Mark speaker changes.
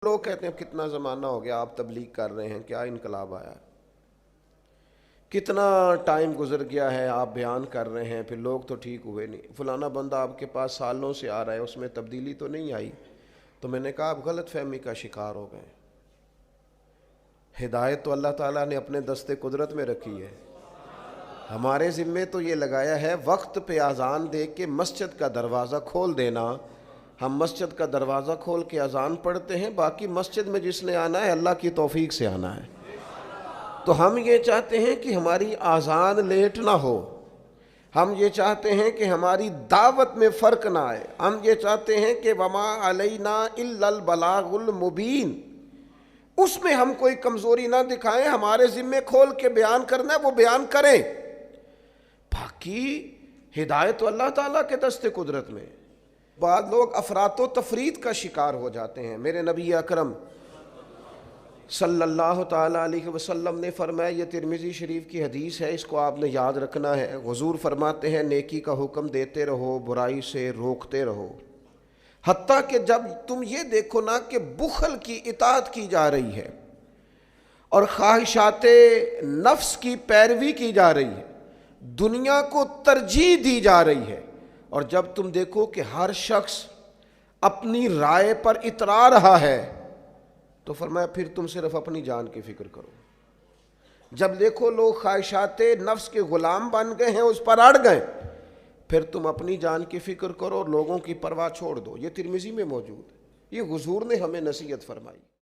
Speaker 1: لوگ کہتے ہیں کتنا زمانہ ہو گیا آپ تبلیغ کر رہے ہیں، کیا انقلاب آیا، کتنا ٹائم گزر گیا ہے آپ بیان کر رہے ہیں، پھر لوگ تو ٹھیک ہوئے نہیں، فلانا بندہ آپ کے پاس سالوں سے آ رہا ہے اس میں تبدیلی تو نہیں آئی۔ تو میں نے کہا آپ غلط فہمی کا شکار ہو گئے۔ ہدایت تو اللہ تعالیٰ نے اپنے دستے قدرت میں رکھی ہے، ہمارے ذمے تو یہ لگایا ہے وقت پہ اذان دے کے مسجد کا دروازہ کھول دینا۔ ہم مسجد کا دروازہ کھول کے اذان پڑھتے ہیں، باقی مسجد میں جس نے آنا ہے اللہ کی توفیق سے آنا ہے۔ تو ہم یہ چاہتے ہیں کہ ہماری اذان لیٹ نہ ہو، ہم یہ چاہتے ہیں کہ ہماری دعوت میں فرق نہ آئے، ہم یہ چاہتے ہیں کہ وما علینا الا البلاغ المبین، اس میں ہم کوئی کمزوری نہ دکھائیں، ہمارے ذمے کھول کے بیان کرنا ہے وہ بیان کریں، باقی ہدایت تو اللہ تعالیٰ کے دست قدرت میں۔ بعض لوگ افراط و تفریط کا شکار ہو جاتے ہیں۔ میرے نبی اکرم صلی اللہ تعالیٰ علیہ وسلم نے فرمایا، یہ ترمذی شریف کی حدیث ہے، اس کو آپ نے یاد رکھنا ہے۔ حضور فرماتے ہیں نیکی کا حکم دیتے رہو، برائی سے روکتے رہو، حتیٰ کہ جب تم یہ دیکھو نا کہ بخل کی اطاعت کی جا رہی ہے اور خواہشات نفس کی پیروی کی جا رہی ہے، دنیا کو ترجیح دی جا رہی ہے، اور جب تم دیکھو کہ ہر شخص اپنی رائے پر اترا رہا ہے، تو فرمایا پھر تم صرف اپنی جان کی فکر کرو۔ جب دیکھو لوگ خواہشات نفس کے غلام بن گئے ہیں، اس پر اڑ گئے، پھر تم اپنی جان کی فکر کرو اور لوگوں کی پرواہ چھوڑ دو۔ یہ ترمذی میں موجود ہے، یہ حضور نے ہمیں نصیحت فرمائی۔